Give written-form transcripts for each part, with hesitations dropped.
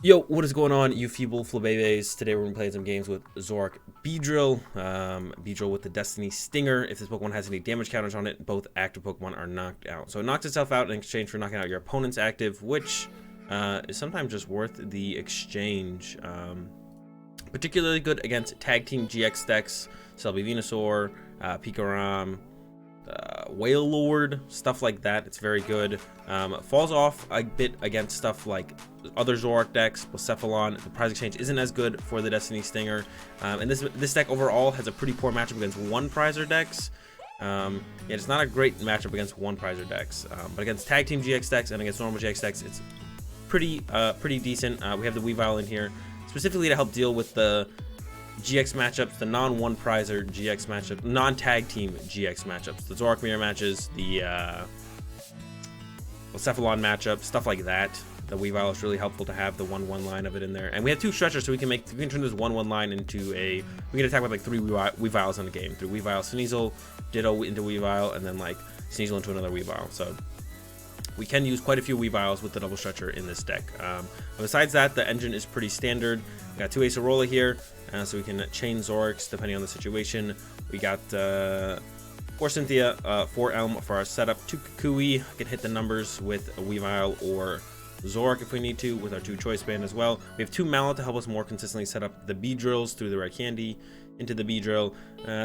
Yo, what is going on, you feeble flabebes? Today we're going to be playing some games with Zoroark-GX. Beedrill with the Destiny Stinger. If this Pokemon has any damage counters on it, both active Pokemon are knocked out. So it knocks itself out in exchange for knocking out your opponent's active, which is sometimes just worth the exchange. Particularly good against Tag Team GX decks, Selby Venusaur, Pikaram, Whale Lord, stuff like that. It's very good. Falls off a bit against stuff like other Zoroark decks. Blacephalon, the prize exchange isn't as good for the Destiny Stinger, and this deck overall has a pretty poor matchup against one prizer decks. Yeah, it's not a great matchup against one prizer decks, but against Tag Team GX decks and against normal GX decks, it's pretty decent. We have the Weavile in here specifically to help deal with the GX matchups, the non-one prizer GX matchup, non-tag team GX matchups, the Zoroark mirror matches, the Blacephalon matchup, stuff like that. The Weavile is really helpful to have the 1/1 line of it in there, and we have two stretchers, so we can turn this 1/1 line into we can attack with like 3 Weaviles in the game, through Weavile, Sneasel, Ditto into Weavile, and then like Sneasel into another Weavile. So we can use quite a few Weaviles with the double stretcher in this deck. Besides that, the engine is pretty standard. We got 2 Acerola here, so we can chain Zoroarks depending on the situation. We got 4 Cynthia, 4 Elm for our setup, 2 Kukui. Can hit the numbers with a Weavile or Zoroark if we need to, with our 2 Choice Band as well. We have 2 Mallet to help us more consistently set up the Beedrills through the Rare Candy into the Beedrill,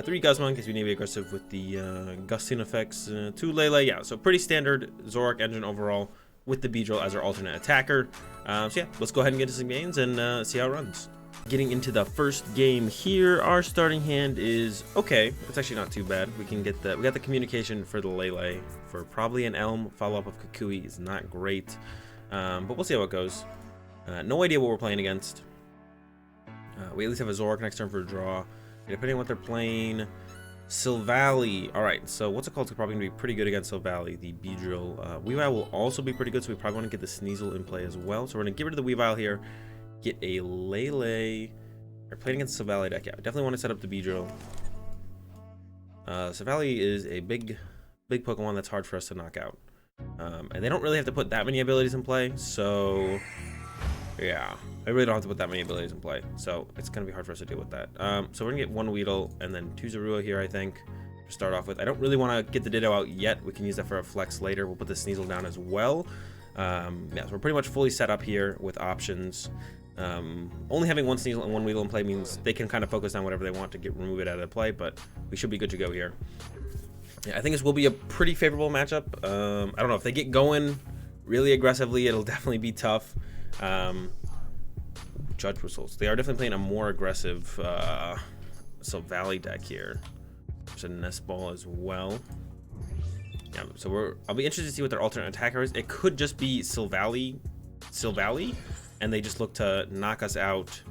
3 Guzma in case we need to be aggressive with the gusting effects, 2 Lele. Yeah, so pretty standard Zoroark engine overall with the Beedrill as our alternate attacker. So yeah, let's go ahead and get into some games and see how it runs. Getting into the first game here, our starting hand is okay. It's actually not too bad. We got the communication for the Lele for probably an Elm. Follow up of Kukui is not great, but we'll see how it goes. No idea what we're playing against. We at least have a Zoroark next turn for a draw. Depending on what they're playing, Silvally. All right, so what's it called? It's probably gonna be pretty good against Silvally. The Beedrill, Weavile will also be pretty good, so we probably want to get the Sneasel in play as well. So we're gonna get rid of the Weavile here, get a Lele. We're playing against Silvally deck. Yeah, I definitely want to set up the Beedrill. Silvally is a big Pokemon that's hard for us to knock out, and they don't really have to put that many abilities in play. So yeah, I really don't have to put that many abilities in play, so it's gonna be hard for us to deal with that. So we're gonna get 1 Weedle and then 2 Zorua here, I think, to start off with. I don't really want to get the Ditto out yet. We can use that for a flex later. We'll put the Sneasel down as well. Yeah, so we're pretty much fully set up here with options. Only having 1 Sneasel and 1 Weedle in play means they can kind of focus on whatever they want to remove it out of play, but we should be good to go here. Yeah, I think this will be a pretty favorable matchup. I don't know if they get going really aggressively, it'll definitely be tough. Judge results. They are definitely playing a more aggressive Silvally deck here. There's a Nest Ball as well. Yeah, so I'll be interested to see what their alternate attacker is. It could just be Silvally, and they just look to knock us out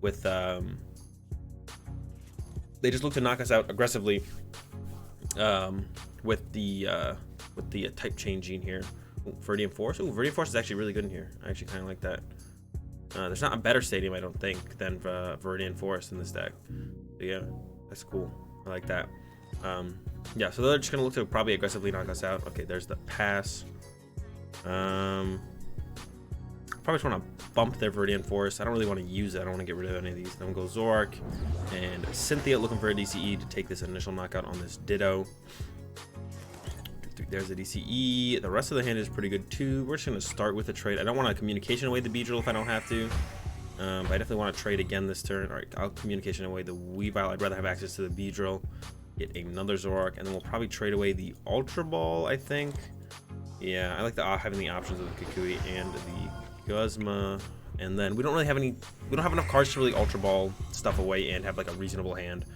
with they just look to knock us out aggressively with the type changing here. Viridian Force. Ooh, Viridian Force is actually really good in here. I actually kind of like that. There's not a better stadium, I don't think, than Viridian Force in this deck. So yeah, that's cool. I like that. Yeah, so they're just gonna look to probably aggressively knock us out. Okay, there's the pass. Probably just want to bump their Viridian Force. I don't really want to use it. I don't want to get rid of any of these. Then we'll go Zoroark and Cynthia looking for a DCE to take this initial knockout on this Ditto. There's a DCE. The rest of the hand is pretty good too. We're just going to start with a trade. I don't want to communication away the Beedrill if I don't have to. But I definitely want to trade again this turn. All right, I'll communication away the Weavile. I'd rather have access to the Beedrill. Get another Zoroark, and then we'll probably trade away the Ultra Ball, I think. Yeah, I like having the options of the Kukui and the Guzma. And then we don't really have any. We don't have enough cards to really Ultra Ball stuff away and have like a reasonable hand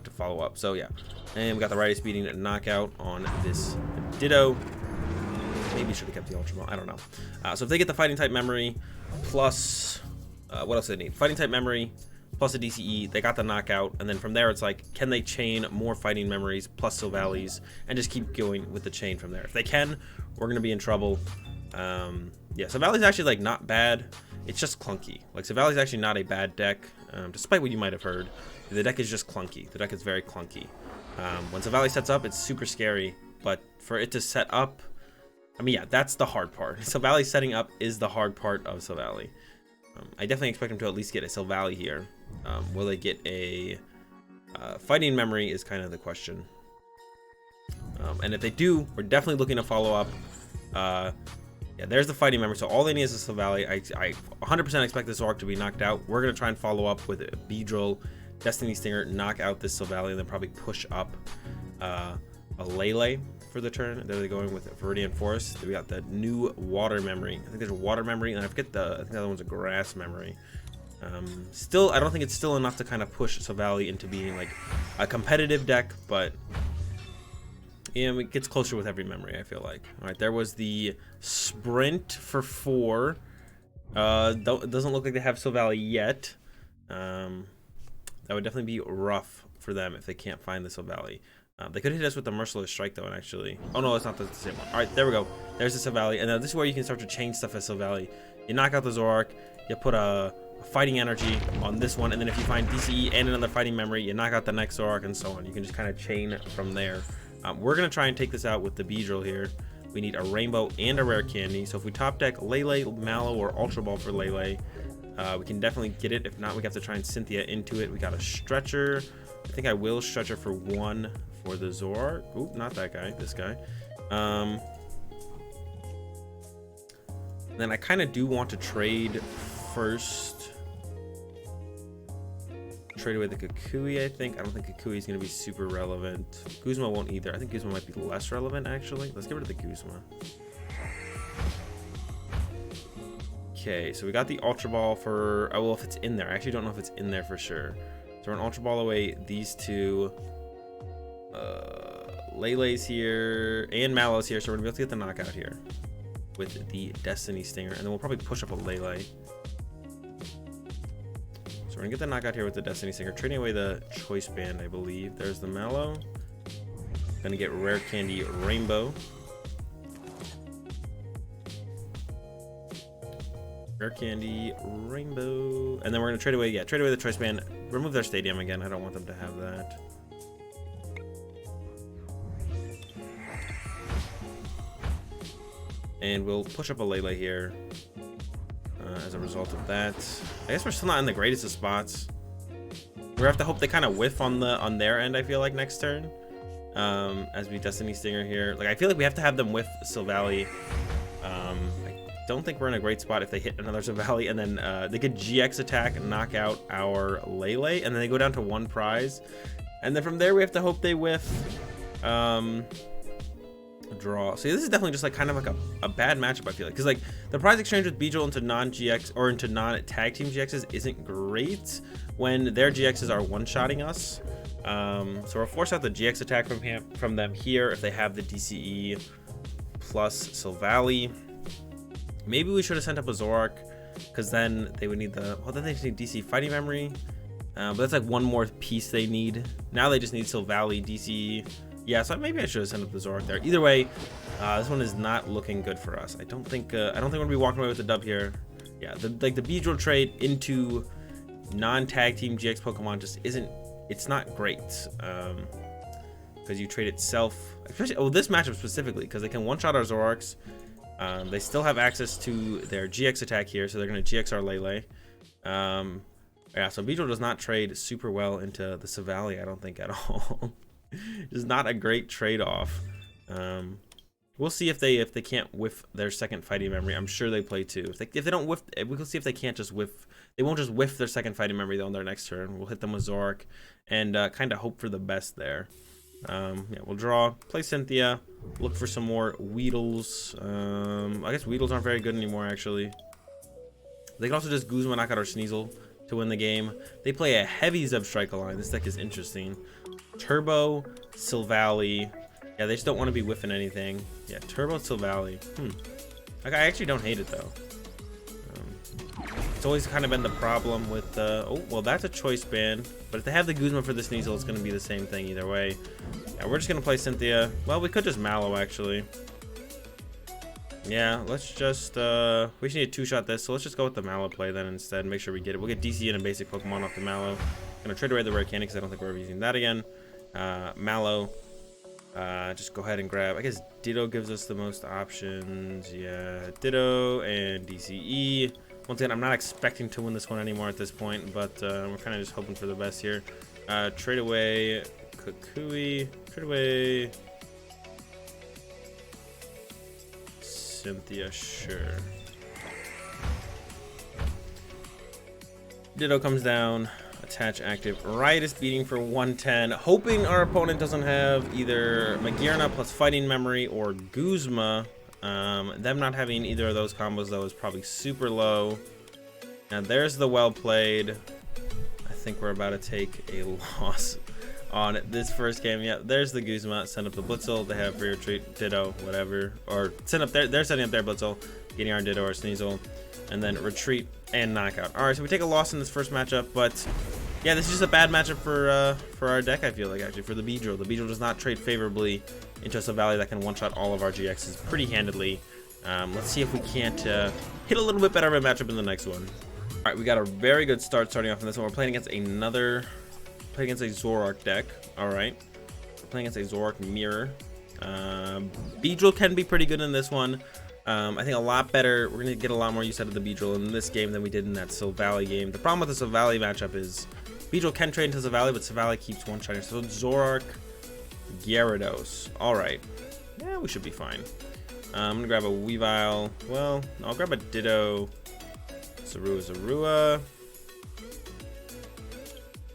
to follow up. So yeah, and we got the Righty Speeding knockout on this Ditto. Maybe should have kept the Ultra Ball. I don't know. So if they get the Fighting type memory plus what else do they need? Fighting type memory plus a DCE. They got the knockout, and then from there it's like, can they chain more fighting memories plus Silvally's and just keep going with the chain from there? If they can, we're gonna be in trouble. Yeah, Silvally's actually like not bad. It's just clunky. Like Silvally's actually not a bad deck, despite what you might have heard. The deck is just clunky. The deck is very clunky. When Silvally sets up, it's super scary, but for it to set up I mean, yeah, that's the hard part. Silvally setting up is the hard part of Silvally. I definitely expect him to at least get a Silvally here. Will they get a fighting memory is kind of the question. And if they do, we're definitely looking to follow up. Yeah, there's the fighting memory. So all they need is a Silvally. I 100% expect this Zoroark to be knocked out. We're going to try and follow up with a Beedrill, Destiny Stinger, knock out this Silvally, and then probably push up a Lele for the turn. There they're going with Viridian Forest. We got the new water memory. I think there's a water memory, and I think the other one's a grass memory. Still, I don't think it's still enough to kind of push Silvally into being like a competitive deck, but yeah, it gets closer with every memory, I feel like. All right, there was the sprint for 4. It doesn't look like they have Silvally yet. That would definitely be rough for them if they can't find the Silvally. They could hit us with the Merciless Strike though, and actually, oh no, it's not the same one. All right, there we go. There's the Silvally, and now this is where you can start to change stuff as Silvally. You knock out the Zoroark, you put a fighting energy on this one, and then if you find DCE and another fighting memory, you knock out the next Zoroark, and so on. You can just kind of chain from there. We're gonna try and take this out with the Beedrill here. We need a rainbow and a rare candy. So if we top deck Lele, Mallow, or Ultra Ball for Lele, we can definitely get it. If not, we have to try and Cynthia into it. We got a Stretcher. I think I will Stretcher for 1 for the Zoroark. Oop, not that guy, this guy. Then I kind of do want to trade first. Trade away the Kukui, I think. I don't think Kukui is going to be super relevant. Guzma won't either. I think Guzma might be less relevant, actually. Let's get rid of the Guzma. Okay, so we got the Ultra Ball for... Oh, well, if it's in there. I actually don't know if it's in there for sure. So we're going to Ultra Ball away these two. Lele's here. And Mallow's here. So we're going to be able to get the knockout here with the Destiny Stinger. And then we'll probably push up a Lele. So we're gonna get the knockout here with the Destiny Stinger, trading away the Choice Band, I believe. There's the Mallow. Gonna get Rare Candy Rainbow. Rare Candy Rainbow. And then we're gonna trade away, trade away the Choice Band. Remove their Stadium again. I don't want them to have that. And we'll push up a Lele here. As a result of that, I guess we're still not in the greatest of spots. We have to hope they kind of whiff on their end. I feel like next turn, as we Destiny Stinger here. Like I feel like we have to have them whiff Silvally. I don't think we're in a great spot if they hit another Silvally and then they could GX attack and knock out our Lele, and then they go down to 1 prize, and then from there we have to hope they whiff. Draw. So this is definitely just like kind of like a bad matchup, I feel like, because like the prize exchange with Beedrill into non-GX or into non-tag team GXs isn't great when their GXs are one-shotting us. So we'll force out the GX attack from them here if they have the DCE plus Silvally. Maybe we should have sent up a Zoroark, because then they would need the, well, then they just need DC fighting memory, but that's like one more piece they need. Now they just need Silvally, DCE. Yeah, so maybe I should have sent up the Zoroark there. Either way, this one is not looking good for us. I don't think we're gonna be walking away with the dub here. Yeah, the Beedrill trade into non-tag team GX Pokemon just isn't. It's not great because you trade itself, especially this matchup specifically, because they can one-shot our Zoroarks. They still have access to their GX attack here, so they're gonna GX our Lele. Yeah, so Beedrill does not trade super well into the Silvally, I don't think at all. It's not a great trade-off. We'll see if they can't whiff their second fighting memory. I'm sure they play 2. If they don't whiff, we'll see if they can't just whiff. They won't just whiff their second fighting memory though on their next turn. We'll hit them with Zoroark and kind of hope for the best there. Yeah, we'll draw, play Cynthia, look for some more Weedles. I guess Weedles aren't very good anymore actually. They can also just Guzma knock out our Sneasel to win the game. They play a heavy Zebstrika line. This deck is interesting. Turbo, Silvally. Yeah, they just don't want to be whiffing anything. Yeah, Turbo, Silvally. I actually don't hate it though. It's always kind of been the problem with oh, well, that's a Choice Band, but if they have the Guzma for the Sneasel, it's going to be the same thing either way. Yeah, we're just going to play Cynthia. Well, we could just Mallow actually. Yeah, let's just we should need to 2-shot this, so let's just go with the Mallow play then instead. Make sure we get it. We'll get DC and a basic Pokemon off the Mallow. Gonna trade away the rare candy because I don't think we're ever using that again. Mallow. Just go ahead and grab, I guess Ditto gives us the most options. Yeah, Ditto and DCE. Once again, I'm not expecting to win this one anymore at this point, but we're kind of just hoping for the best here. Trade away Kukui. Trade away Cynthia, sure. Ditto comes down. Attach active. Riot is beating for 110. Hoping our opponent doesn't have either Magearna plus fighting memory or Guzma. Them not having either of those combos though is probably super low. And there's the well played. I think we're about to take a loss on this first game. Yeah, there's the Guzma. Send up the Blitzel. They have free retreat, Ditto, whatever. Or send up their, they're setting up their Blitzel, getting our Ditto or Sneasel, and then retreat and knockout. All right, so we take a loss in this first matchup, but yeah, this is just a bad matchup for our deck, I feel like, actually, for the Beedrill. The Beedrill does not trade favorably into a Silvally that can one-shot all of our GXs pretty handedly. Let's see if we can't hit a little bit better of a matchup in the next one. All right, we got a very good start starting off in this one. We're playing against a Zoroark deck. All right, we're playing against a Zoroark Mirror. Beedrill can be pretty good in this one. I think a lot better. We're gonna get a lot more use out of the Beedrill in this game than we did in that Silvally game. The problem with the Silvally matchup is Beedrill can trade into Silvally, but Silvally keeps one-shotting. So Zoroark, Gyarados. All right, yeah, we should be fine. I'm gonna grab a Weavile. Well, I'll grab a Ditto. Zorua.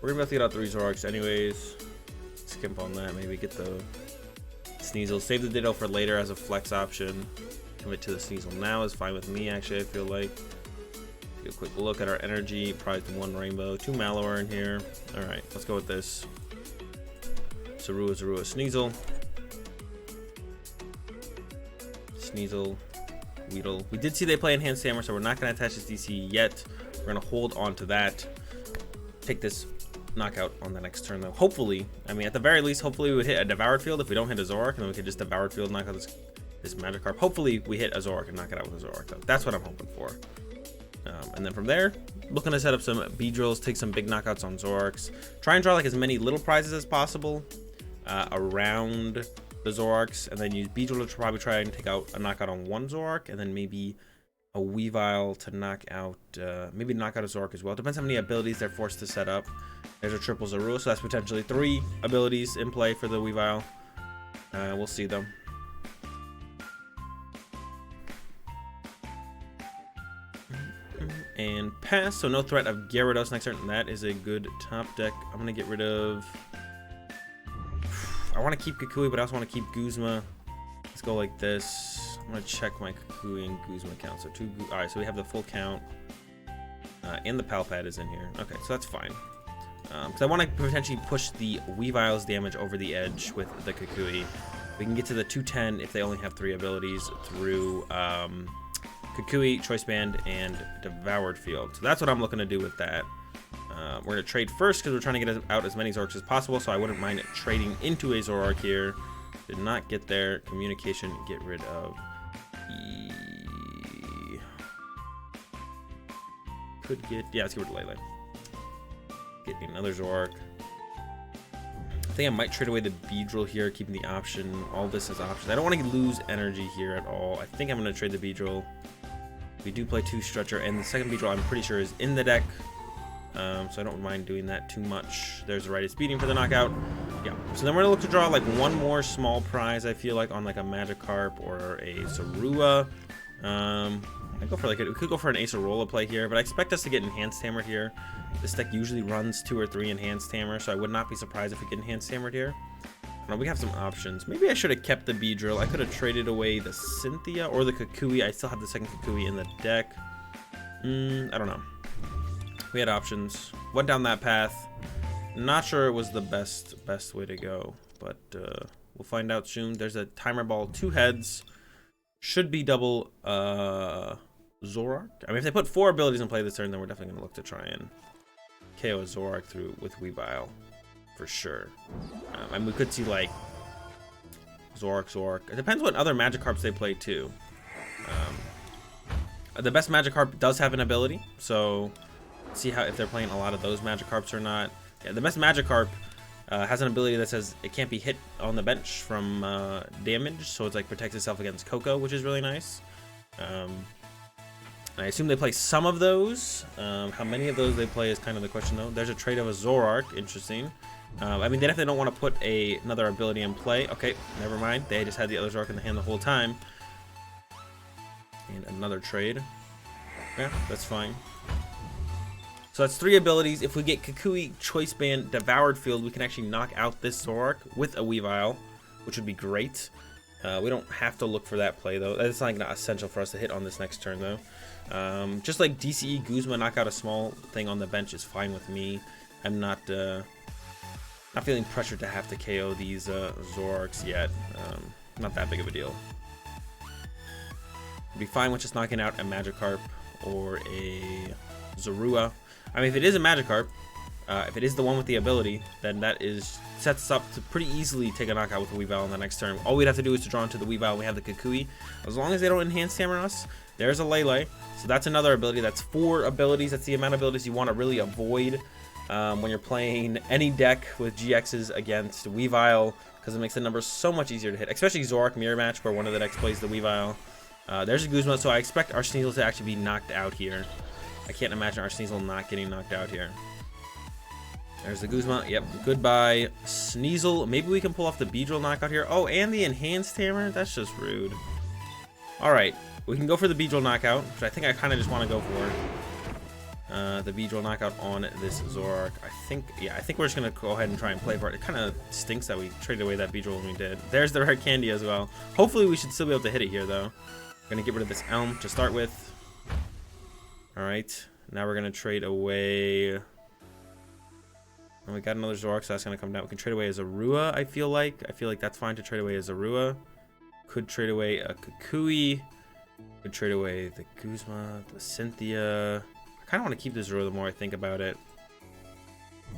We're gonna have to get out 3 Zoroarks anyways. Skimp on that. Maybe get the Sneasel. Save the Ditto for later as a flex option. Commit to the Sneasel now is fine with me, actually. I feel like. Get a quick look at our energy. Probably 1 Rainbow, 2 Malware in here. All right, let's go with this. Zorua, Sneasel. Sneasel, Weedle. We did see they play Enhanced Hammer, so we're not going to attach this DC yet. We're going to hold on to that. Take this knockout on the next turn, though. Hopefully, I mean, at the very least, hopefully we would hit a Devoured Field. If we don't hit a Zoroark, then we could just Devoured Field, knock out this Magikarp. Hopefully we hit a Zoroark and knock it out with a Zoroark, though. That's what I'm hoping for. And then from there, looking to set up some Beedrills, take some big knockouts on Zoroarks. Try and draw like as many little prizes as possible around the Zoroarks, and then use Beedrill to probably try and take out a knockout on 1 Zoroark, and then maybe a Weavile to knock out, maybe knock out a Zoroark as well. Depends how many abilities they're forced to set up. There's a triple Zorua, so that's potentially 3 abilities in play for the Weavile. We'll see them. And pass, so no threat of Gyarados next turn. That is a good top deck. I'm gonna get rid of. I want to keep Kukui, but I also want to keep Guzma. Let's go like this. I'm gonna check my Kukui and Guzma count. So 2. All right, so we have the full count, and the Palpad is in here. Okay, so that's fine. Because I want to potentially push the Weavile's damage over the edge with the Kukui. We can get to the 210 if they only have 3 abilities through Kukui, Choice Band, and Devoured Field. So that's what I'm looking to do with that. We're going to trade first because we're trying to get out as many Zoroarks as possible, so I wouldn't mind trading into a Zoroark here. Did not get there. Communication, get rid of. Could get, yeah, let's get rid of Lele. Get another Zoroark. I think I might trade away the Beedrill here, keeping the option, all this as options. I don't want to lose energy here at all. I think I'm going to trade the Beedrill. We do play 2 Stretcher, and the second Beedrill I'm pretty sure is in the deck. So I don't mind doing that too much. There's the Righted Speeding for the knockout. Yeah. So then we're gonna look to draw like 1 more small prize, I feel like, on like a Magikarp or a Zorua. I go for like we could go for an Acerola play here, but I expect us to get Enhanced Hammered here. This deck usually runs 2 or 3 Enhanced Hammer, so I would not be surprised if we get Enhanced Hammered here. We have some options. Maybe I should have kept the Beedrill. I could have traded away the Cynthia or the Kukui. I still have the second Kukui in the deck. I don't know. We had options. Went down that path. Not sure it was the best way to go, but we'll find out soon. There's a Timer Ball, 2 heads. Should be double Zoroark. I mean, if they put 4 abilities in play this turn, then we're definitely gonna look to try and KO a Zoroark through with Weavile for sure. And we could see like Zoroark. It depends what other Magikarps they play too. The best Magikarp does have an ability, so see how if they're playing a lot of those Magikarps or not. Yeah, the best Magikarp Has an ability that says it can't be hit on the bench from damage, so it's like protects itself against Coco, which is really nice. I assume they play some of those. How many of those they play is kind of the question, though. There's a trade of a Zoroark, interesting. I mean, they definitely don't want to put another ability in play. Okay, never mind. They just had the other Zoroark in the hand the whole time. And another trade. Yeah, that's fine. So that's 3 abilities. If we get Kukui, Choice Band, Devoured Field, we can actually knock out this Zoroark with a Weavile, which would be great. We don't have to look for that play, though. That's not essential for us to hit on this next turn, though. Just like DCE, Guzma, knock out a small thing on the bench is fine with me. I'm not feeling pressured to have to KO these Zoroarks yet. Not that big of a deal. Be fine with just knocking out a Magikarp or a Zorua. I mean, if it is a Magikarp, if it is the one with the ability, then that sets us up to pretty easily take a knockout with the Weavile in the next turn. All we'd have to do is to draw into the Weavile. We have the Kukui. As long as they don't enhance Hammer us, there's a Lele. So that's another ability. That's 4 abilities. That's the amount of abilities you want to really avoid when you're playing any deck with GXs against Weavile, because it makes the numbers so much easier to hit, especially Zoroark Mirror Match, where one of the decks plays the Weavile. There's a Guzma, so I expect our Sneasel to actually be knocked out here. I can't imagine our Sneasel not getting knocked out here. There's the Guzma. Yep, goodbye, Sneasel. Maybe we can pull off the Beedrill knockout here. Oh, and the Enhanced Hammer? That's just rude. Alright, we can go for the Beedrill knockout, which I think I kind of just want to go for. The Beedrill knockout on this Zoroark. I think we're just going to go ahead and try and play for it. It kind of stinks that we traded away that Beedrill when we did. There's the rare candy as well. Hopefully we should still be able to hit it here, though. We're going to get rid of this Elm to start with. Alright, now we're going to trade away... And we got another Zoroark, so that's going to come down. We can trade away a Zorua, I feel like. I feel like that's fine to trade away a Zorua. Could trade away a Kukui. Could trade away the Guzma, the Cynthia. I kind of want to keep the Zorua the more I think about it.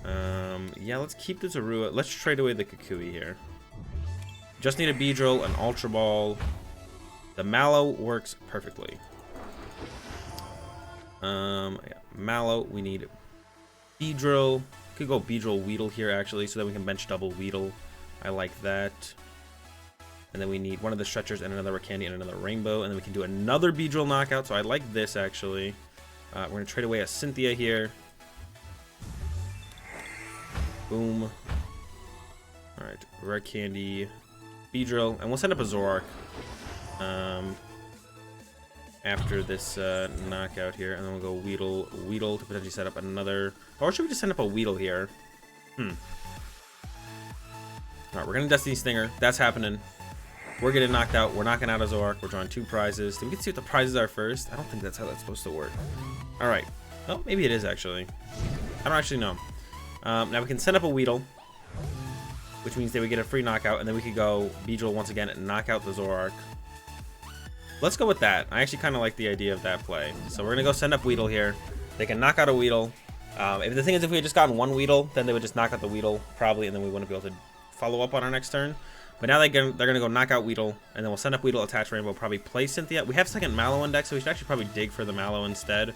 Yeah, let's keep the Zorua. Let's trade away the Kukui here. Just need a Beedrill, an Ultra Ball. The Mallow works perfectly. Yeah, Mallow, we need Beedrill. Could go Beedrill Weedle here, actually, so that we can bench double Weedle. I like that. And then we need one of the Stretchers and another Candy and another Rainbow. And then we can do another Beedrill knockout, so I like this, actually. We're going to trade away a Cynthia here. Boom. Alright, Rare Candy, Beedrill, and we'll send up a Zoroark. After this knockout here, and then we'll go Weedle to potentially set up another. Or should we just send up a Weedle here? Alright, we're gonna Destiny Stinger. That's happening. We're getting knocked out. We're knocking out a Zoroark. We're drawing 2 prizes. Do we get to see what the prizes are first? I don't think that's how that's supposed to work. Alright. Oh, maybe it is actually. I don't actually know. Now we can send up a Weedle, which means they would get a free knockout, and then we could go Beedrill once again and knock out the Zoroark. Let's go with that. I actually kind of like the idea of that play. So we're going to go send up Weedle here. They can knock out a Weedle. If the thing is, if we had just gotten one Weedle, then they would just knock out the Weedle, probably, and then we wouldn't be able to follow up on our next turn. But now they're going to go knock out Weedle, and then we'll send up Weedle, attach Rainbow, probably play Cynthia. We have second Mallow in deck, so we should actually probably dig for the Mallow instead.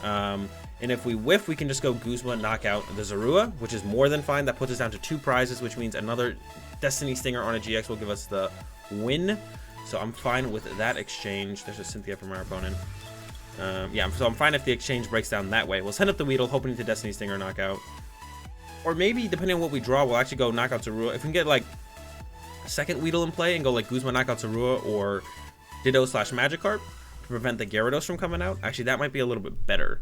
And if we whiff, we can just go Guzma, knock out the Zorua, which is more than fine. That puts us down to 2 prizes, which means another Destiny Stinger on a GX will give us the win. So I'm fine with that exchange. There's a Cynthia from our opponent. Yeah, so I'm fine if the exchange breaks down that way. We'll send up the Weedle, hoping to Destiny Stinger knockout. Or maybe, depending on what we draw, we'll actually go knock out Zorua. If we can get, like, a second Weedle in play and go, like, Guzma knock out Zorua or Ditto / Magikarp to prevent the Gyarados from coming out, actually, that might be a little bit better.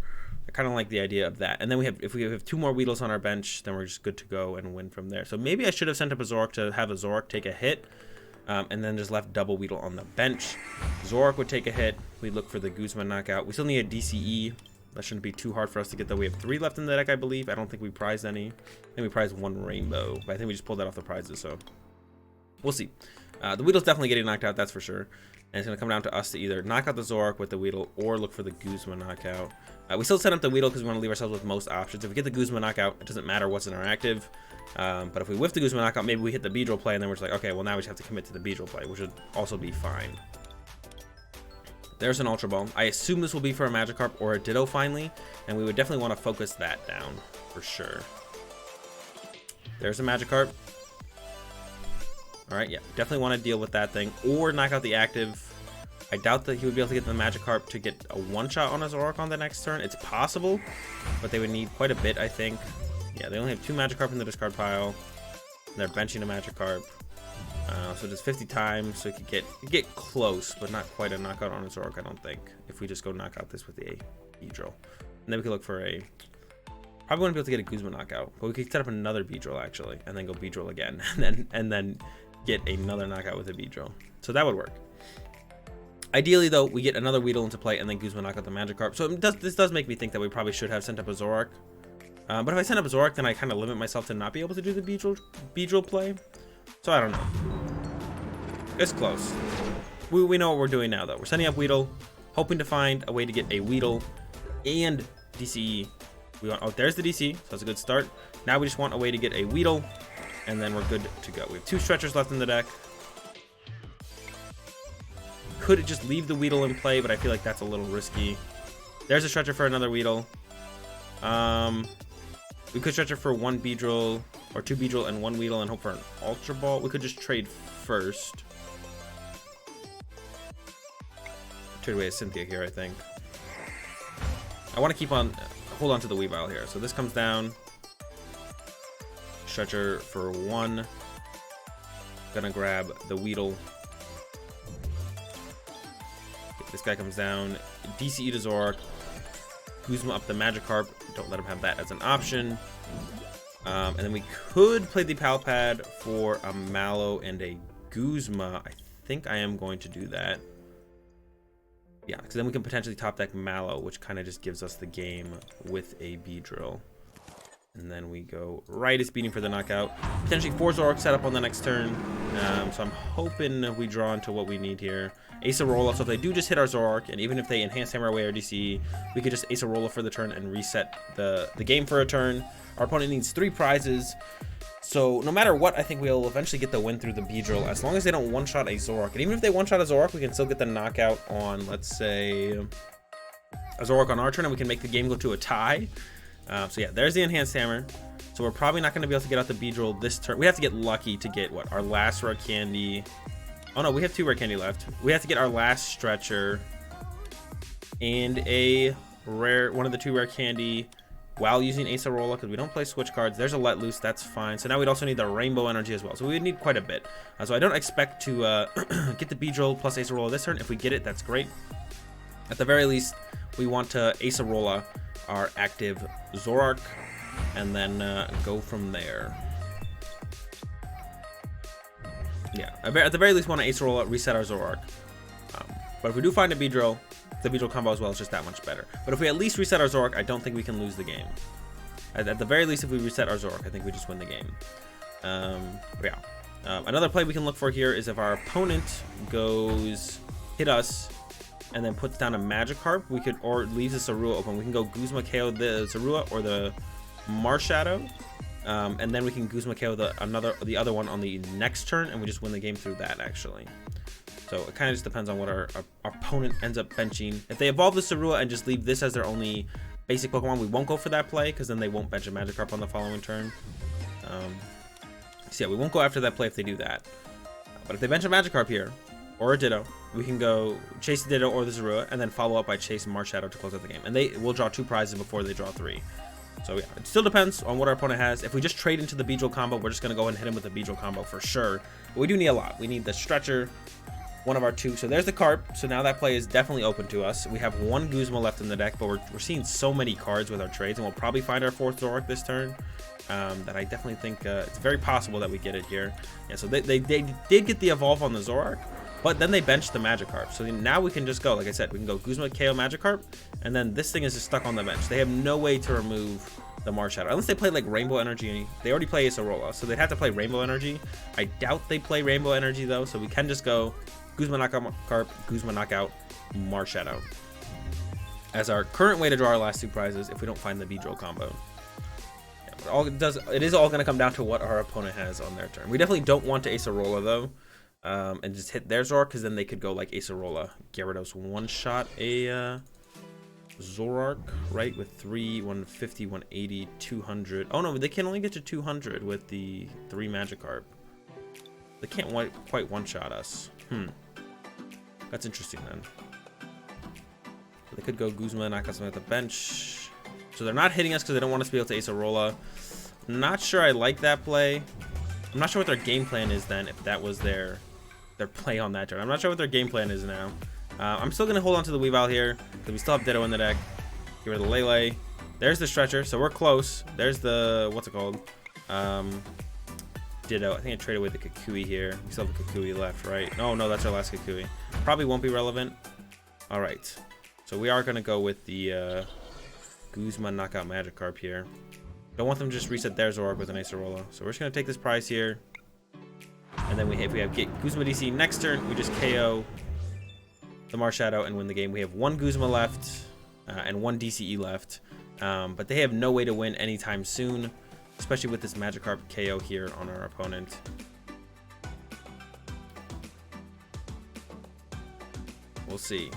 I kind of like the idea of that. And then if we have 2 more Weedles on our bench, then we're just good to go and win from there. So maybe I should have sent up a Zoroark to have a Zoroark take a hit. And then just left double Weedle on the bench. Zoroark would take a hit. We'd look for the Guzma knockout. We still need a DCE. That shouldn't be too hard for us to get, though. We have 3 left in the deck, I believe. I don't think we prized any. I think we prized 1 Rainbow. But I think we just pulled that off the prizes, so we'll see. The Weedle's definitely getting knocked out, that's for sure. And it's going to come down to us to either knock out the Zoroark with the Weedle or look for the Guzma knockout. We still set up the Weedle because we want to leave ourselves with most options. If we get the Guzma knockout, it doesn't matter what's in our active. But if we whiff the Guzma knockout, maybe we hit the Beedrill play, and then we're just like, okay, well, now we just have to commit to the Beedrill play, which would also be fine. There's an Ultra Ball. I assume this will be for a Magikarp or a Ditto finally, and we would definitely want to focus that down for sure. There's a Magikarp. All right, yeah, definitely want to deal with that thing or knock out the active. I doubt that he would be able to get the Magikarp to get a one-shot on a Zoroark on the next turn. It's possible, but they would need quite a bit, I think. Yeah, they only have 2 Magikarp in the discard pile. And they're benching a Magikarp. So just 50 times, so he could get close, but not quite a knockout on a Zoroark, I don't think. If we just go knock out this with a Beedrill. And then we could look for a... Probably wouldn't be able to get a Guzma knockout, but we could set up another Beedrill, actually, and then go Beedrill again, and then get another knockout with a Beedrill. So that would work. Ideally, though, we get another Weedle into play and then Guzma knock out the Magikarp. So this does make me think that we probably should have sent up a Zoroark. But if I send up a Zoroark, then I kind of limit myself to not be able to do the Beedrill play. So I don't know. It's close. We know what we're doing now, though. We're sending up Weedle, hoping to find a way to get a Weedle and DCE. Oh, there's the DC, so that's a good start. Now we just want a way to get a Weedle, and then we're good to go. We have 2 Stretchers left in the deck. Could just leave the Weedle in play, but I feel like that's a little risky. There's a Stretcher for another Weedle. We could Stretcher for 1 Beedrill, or 2 Beedrill and 1 Weedle, and hope for an Ultra Ball. We could just trade first. Trade away a Cynthia here, I think. I want to hold on to the Weavile here. So this comes down. Stretcher for 1. Gonna grab the Weedle. This guy comes down. DCE to Zoroark. Guzma up the Magikarp. Don't let him have that as an option. And then we could play the Palpad for a Mallow and a Guzma. I think I am going to do that. Yeah, because then we can potentially top deck Mallow, which kind of just gives us the game with a Beedrill. And then we go right as beating for the knockout. Potentially 4 Zoroark set up on the next turn. So I'm hoping we draw into what we need here. Acerola, so if they do just hit our Zoroark, and even if they enhance hammer away our DC, we could just Acerola for the turn and reset the game for a turn. Our opponent needs 3 prizes. So no matter what, I think we'll eventually get the win through the Beedrill, as long as they don't one-shot a Zoroark. And even if they one-shot a Zoroark, we can still get the knockout on, let's say, a Zoroark on our turn, and we can make the game go to a tie. So yeah, there's the enhanced hammer. So we're probably not going to be able to get out the Beedrill this turn. We have to get lucky to get, what, our last rare candy. Oh no, we have 2 rare candy left. We have to get our last Stretcher and a rare, one of the 2 rare candy while using Acerola, because we don't play switch cards. There's a Let Loose, that's fine. So now we'd also need the Rainbow Energy as well. So we would need quite a bit. So I don't expect to get the Beedrill plus Acerola this turn. If we get it, that's great. At the very least, we want to Acerola our active Zoroark, and then go from there. Yeah, at the very least, want to Acerola, reset our Zoroark. But if we do find a Beedrill, the Beedrill combo as well is just that much better. But if we at least reset our Zoroark, I don't think we can lose the game. At the very least, if we reset our Zoroark, I think we just win the game. Yeah. Another play we can look for here is if our opponent goes hit us and then puts down a Magikarp, we could, or leaves the Zorua open. We can go Guzma KO the Zorua or the Marshadow, and then we can Guzma KO the other one on the next turn, and we just win the game through that, actually. So it kind of just depends on what our opponent ends up benching. If they evolve the Zorua and just leave this as their only basic Pokemon, we won't go for that play, because then they won't bench a Magikarp on the following turn. So yeah, we won't go after that play if they do that. But if they bench a Magikarp here, or a Ditto, we can go chase the Ditto or the Zorua, and then follow up by chase Marshadow to close out the game. And they will draw 2 prizes before they draw 3. So yeah, it still depends on what our opponent has. If we just trade into the Beedrill combo, we're just going to go ahead and hit him with the Beedrill combo for sure. But we do need a lot. We need the Stretcher, one of our 2. So there's the Carp. So now that play is definitely open to us. We have 1 Guzma left in the deck, but we're seeing so many cards with our trades, and we'll probably find our 4th Zoroark this turn. That I definitely think it's very possible that we get it here. Yeah, so they did get the Evolve on the Zoroark, but then they benched the Magikarp. So now we can just go, like I said, we can go Guzma KO Magikarp, and then this thing is just stuck on the bench. They have no way to remove the Marshadow. Unless they play like Rainbow Energy. They already play Acerola, so they'd have to play Rainbow Energy. I doubt they play Rainbow Energy though, so we can just go Guzma knockout Carp, Guzma knockout Marshadow as our current way to draw our last 2 prizes if we don't find the Beedrill combo. It is all going to come down to what our opponent has on their turn. We definitely don't want to Acerola though, and just hit their Zoroark, because then they could go like Acerola, Gyarados one-shot a Zoroark, right? With 3, 150, 180, 200. Oh no, they can only get to 200 with the 3 Magikarp. They can't quite one-shot us. That's interesting then. They could go Guzma, knock out something at the bench. So they're not hitting us because they don't want us to be able to Acerola. I'm not sure I like that play. I'm not sure what their game plan is then, if that was their play on that turn. I'm not sure what their game plan is now. I'm still going to hold on to the Weavile here, because we still have Ditto in the deck. Get rid of the Lele. There's the Stretcher, so we're close. There's the, what's it called? Ditto. I think I traded away the Kukui here. We still have a Kukui left, right? Oh, no, that's our last Kukui. Probably won't be relevant. All right. So we are going to go with the Guzma knockout Magikarp here. Don't want them to just reset their Zoroark with an Acerola. So we're just going to take this prize here. And then if we have Guzma DC next turn, we just KO the Marshadow and win the game. We have 1 Guzma left and 1 DCE left. But they have no way to win anytime soon, especially with this Magikarp KO here on our opponent. We'll see.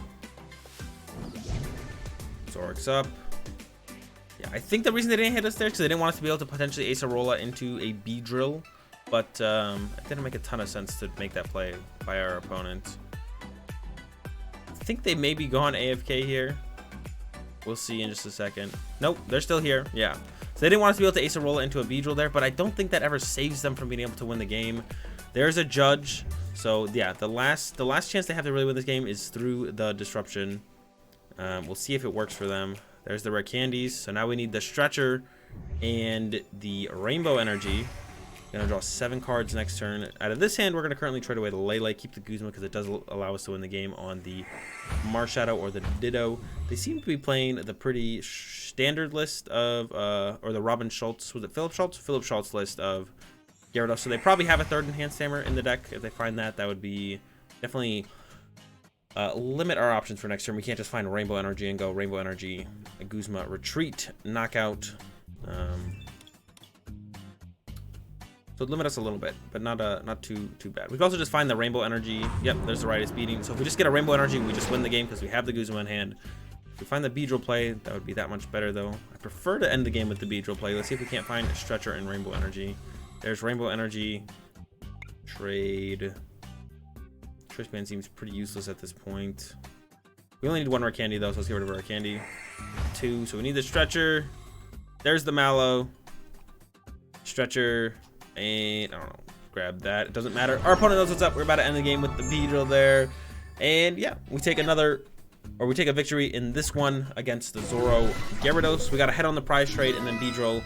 Zoroark's up. Yeah, I think the reason they didn't hit us there is because they didn't want us to be able to potentially Acerola into a Beedrill. But it didn't make a ton of sense to make that play by our opponent. I think they may be gone AFK here. We'll see in just a second. Nope, they're still here. Yeah. So they didn't want us to be able to Acerola into a Beedrill there, but I don't think that ever saves them from being able to win the game. There's a judge. So yeah, the last chance they have to really win this game is through the disruption. We'll see if it works for them. There's the rare candies. So now we need the Stretcher and the Rainbow Energy. Gonna draw 7 cards next turn. Out of this hand, we're gonna currently trade away the Lele, keep the Guzma because it does allow us to win the game on the Marshadow or the Ditto. They seem to be playing the pretty standard list of, or the Robin Schultz, was it Philip Schultz? Philip Schultz list of Gyarados. So they probably have a 3rd Enhanced Hammer in the deck. If they find that, that would be definitely limit our options for next turn. We can't just find Rainbow Energy and go Rainbow Energy, Guzma, Retreat, Knockout. So limit us a little bit, but not too bad. We can also just find the Rainbow Energy. Yep, there's the Riotous Beating. So if we just get a Rainbow Energy, we just win the game because we have the Guzma in hand. If we find the Beedrill play, that would be that much better though. I prefer to end the game with the Beedrill play. Let's see if we can't find a Stretcher and Rainbow Energy. There's Rainbow Energy. Trade. Trishman seems pretty useless at this point. We only need 1 rare candy though, so let's get rid of our candy. 2, so we need the Stretcher. There's the Mallow. Stretcher. And I don't know, grab that. It doesn't matter. Our opponent knows what's up. We're about to end the game with the Beedrill there. And yeah, we take a victory in this one against the Zoro Gyarados. We got ahead on the prize trade, and then Beedrill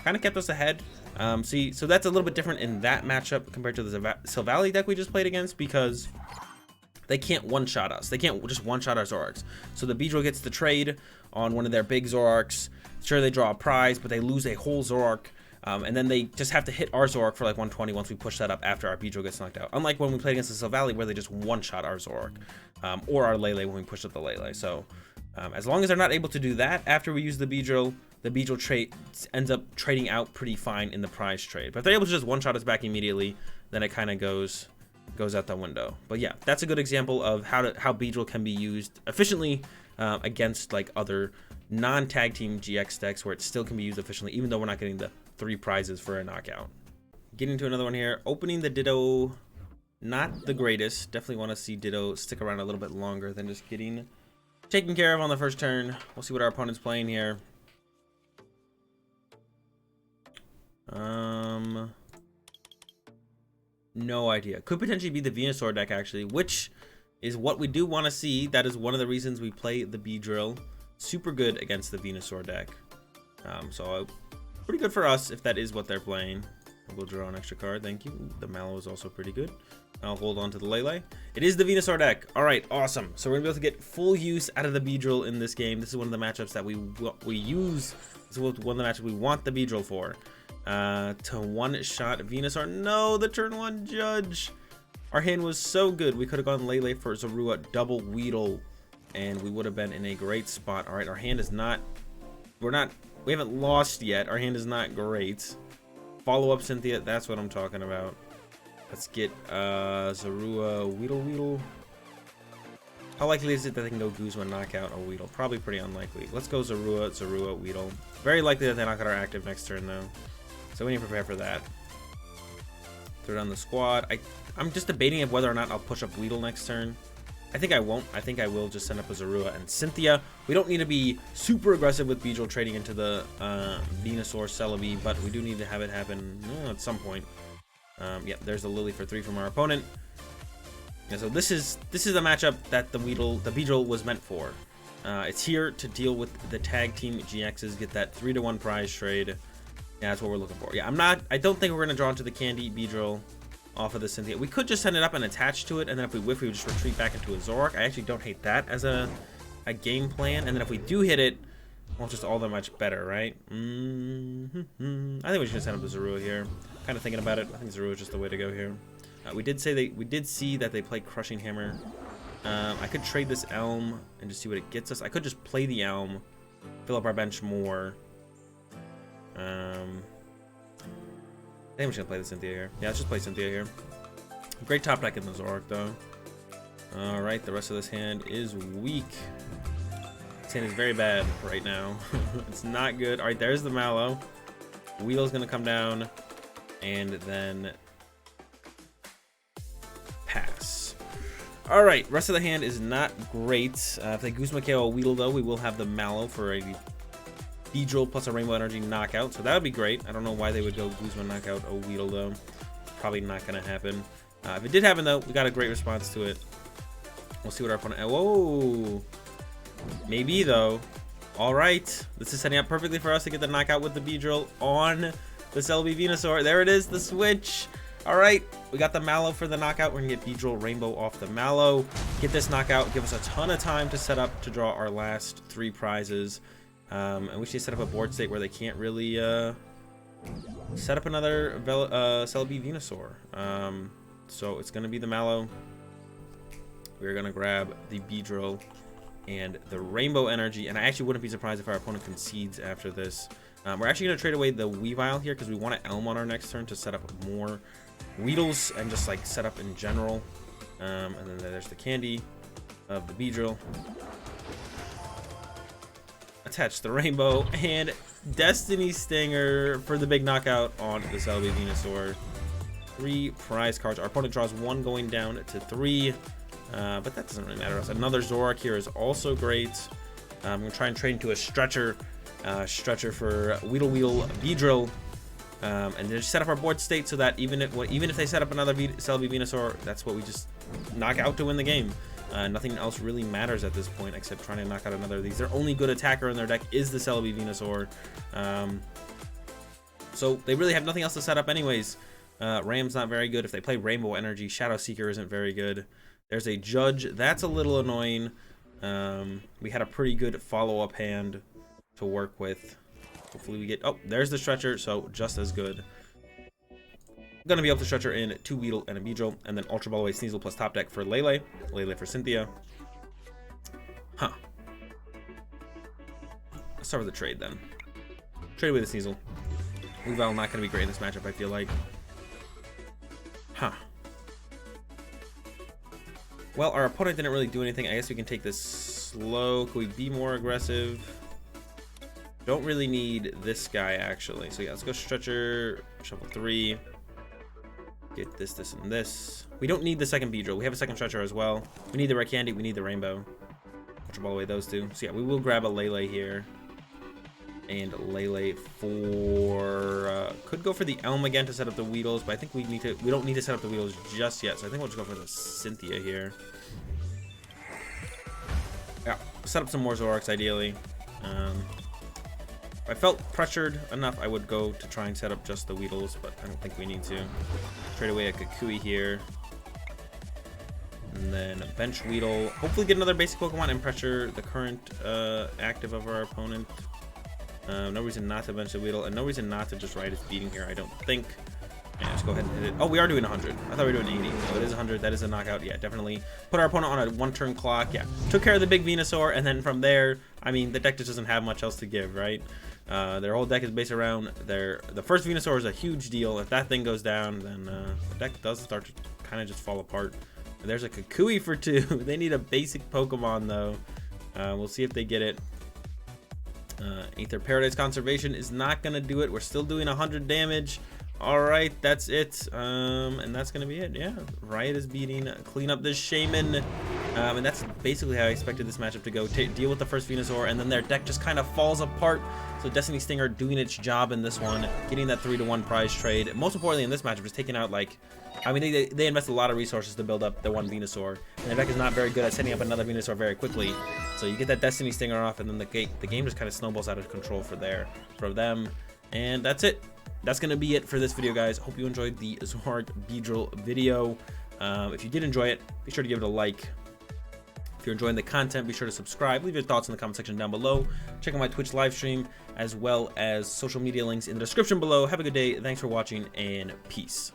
kind of kept us ahead. So that's a little bit different in that matchup compared to the Silvally deck we just played against, because they can't one-shot us. They can't just one-shot our Zoroarks. So the Beedrill gets the trade on one of their big Zoroarks. Sure, they draw a prize, but they lose a whole Zoroark. And then they just have to hit our Zoroark for like 120 once we push that up after our Beedrill gets knocked out. Unlike when we played against the Silvally, where they just one-shot our Zoroark. Or our Lele when we push up the Lele. So as long as they're not able to do that after we use the Beedrill trade ends up trading out pretty fine in the prize trade. But if they're able to just one-shot us back immediately, then it kind of goes out the window. But yeah, that's a good example of how Beedrill can be used efficiently against like other non-tag team GX decks, where it still can be used efficiently, even though we're not getting the 3 prizes for a knockout. Getting to another one here. Opening the Ditto, not the greatest. Definitely want to see Ditto stick around a little bit longer than just getting taken care of on the first turn. We'll see what our opponent's playing here. No idea. Could potentially be the Venusaur deck actually, which is what we do want to see. That is one of the reasons we play the Beedrill. Super good against the Venusaur deck. So pretty good for us if that is what they're playing. We'll draw an extra card, thank you. The Mallow is also pretty good. I'll hold on to the Lele. It is the Venusaur deck. All right, awesome. So we're gonna be able to get full use out of the Beedrill in this game. This is one of the matchups that we use. This is one of the matchups we want the Beedrill for. To one-shot Venusaur. No, the turn 1 judge. Our hand was so good. We could have gone Lele for Zorua double Weedle, and we would have been in a great spot. All right, our hand is not. We haven't lost yet. Our hand is not great. Follow up Cynthia. That's what I'm talking about. Let's get Zorua Weedle. How likely is it that they can go Guzma, knockout a Weedle? Probably pretty unlikely. Let's go Zorua, Weedle. Very likely that they knock out our active next turn, though. So we need to prepare for that. Throw down the squad. I'm just debating of whether or not I'll push up Weedle next turn. I think I won't. I think I will just send up a Zorua and Cynthia. We don't need to be super aggressive with Beedrill trading into the Venusaur, Celebi, but we do need to have it happen at some point. Yep, there's a Lily for 3 from our opponent. Yeah, so this is the matchup that the Beedrill was meant for. It's here to deal with the tag team GXs, get that 3-to-1 prize trade. Yeah, that's what we're looking for. Yeah, I don't think we're gonna draw into the Candy Beedrill off of the Cynthia. We could just send it up and attach to it, and then if we whiff, we would just retreat back into a Zoroark. I actually don't hate that as a game plan. And then if we do hit it, well, just all that much better, right? I think we should send up the Zorua here. Kind of thinking about it. I think Zorua is just the way to go here. We did see that they play Crushing Hammer. I could trade this Elm and just see what it gets us. I could just play the Elm, fill up our bench more. I think I'm just gonna play the Cynthia here. Yeah, let's just play Cynthia here. Great top deck in the Zoroark, though. Alright, the rest of this hand is weak. This hand is very bad right now. It's not good. Alright, there's the Mallow. Weedle's gonna come down, and then pass. Alright, rest of the hand is not great. If they Guzma KO a Weedle, though, we will have the Mallow for a Beedrill plus a Rainbow Energy knockout, so that would be great. I don't know why they would go Guzma knockout a Weedle, though. Probably not going to happen. If it did happen, though, we got a great response to it. We'll see what our opponent... Whoa! Maybe, though. Alright. This is setting up perfectly for us to get the knockout with the Beedrill on the Celebi Venusaur. There it is, the switch. Alright, we got the Mallow for the knockout. We're going to get Beedrill Rainbow off the Mallow. Get this knockout. Give us a ton of time to set up to draw our last 3 prizes. And we should set up a board state where they can't really set up another Celebi Venusaur. So it's going to be the Mallow. We're going to grab the Beedrill and the Rainbow Energy. And I actually wouldn't be surprised if our opponent concedes after this. We're actually going to trade away the Weavile here because we want to Elm on our next turn to set up more Weedles and just like set up in general. And then there's the Candy of the Beedrill. Attach the Rainbow and Destiny Stinger for the big knockout on the Celebi Venusaur. 3 prize cards. Our opponent draws 1 going down to 3, but that doesn't really matter to us. Another Zoroark here is also great. I'm gonna try and trade into a Stretcher for Weedle Beedrill, and just set up our board state so that even if they set up another Celebi Venusaur, that's what we just knock out to win the game. Nothing else really matters at this point except trying to knock out another of these. Their only good attacker in their deck is the Celebi Venusaur. So they really have nothing else to set up anyways. Ram's not very good. If they play Rainbow Energy, Shadow Seeker isn't very good. There's a Judge. That's a little annoying. We had a pretty good follow-up hand to work with. Hopefully we get... Oh, there's the Stretcher, so just as good. Gonna be able to Stretcher in 2 Weedle and a Beedrill, and then Ultra Ball away Sneasel plus top deck for Lele. Lele for Cynthia. Huh. Let's start with the trade then. Trade away the Sneasel. Weavile not gonna be great in this matchup, I feel like. Huh. Well, our opponent didn't really do anything. I guess we can take this slow. Could we be more aggressive? Don't really need this guy, actually. So yeah, let's go Stretcher, shuffle 3. Get this, this, and this. We don't need the second Beedrill. We have a second Stretcher as well. We need the Red Candy. We need the Rainbow. Ultra Ball away those 2. So yeah, we will grab a Lele here. And Lele for... could go for the Elm again to set up the Weedles, but I think we don't need to set up the Weedles just yet. So I think we'll just go for the Cynthia here. Yeah, set up some more Zoroarks ideally. If I felt pressured enough, I would go to try and set up just the Weedles, but I don't think we need to. Trade away a Kukui here. And then a bench Weedle. Hopefully get another basic Pokemon and pressure the current active of our opponent. No reason not to bench the Weedle, and no reason not to just ride its beating here, I don't think. And just go ahead and hit it. Oh, we are doing 100. I thought we were doing 80. So it is 100. That is a knockout. Yeah, definitely put our opponent on a 1-turn clock. Yeah, took care of the big Venusaur, and then from there, I mean, the deck just doesn't have much else to give, right? Their whole deck is based around the first Venusaur is a huge deal. If that thing goes down, then the deck does start to kind of just fall apart. There's a Kukui for 2. They need a basic Pokemon though. We'll see if they get it. Aether Paradise Conservation is not gonna do it. We're still doing 100 damage. All right, that's it. And that's gonna be it. Yeah, Riot is beating Clean Up this Shaman. And that's basically how I expected this matchup to go. Deal with the first Venusaur, and then their deck just kind of falls apart. So Destiny Stinger doing its job in this one, getting that 3-to-1 prize trade. Most importantly in this matchup, just taking out, like, I mean, they invest a lot of resources to build up the one Venusaur, and their deck is not very good at setting up another Venusaur very quickly. So you get that Destiny Stinger off, and then the game just kind of snowballs out of control for them. And that's it. That's gonna be it for this video, guys. Hope you enjoyed the Zoroark-GX video. If you did enjoy it, be sure to give it a like. If you're enjoying the content, be sure to subscribe. Leave your thoughts in the comment section down below. Check out my Twitch live stream, as well as social media links in the description below. Have a good day. Thanks for watching, and peace.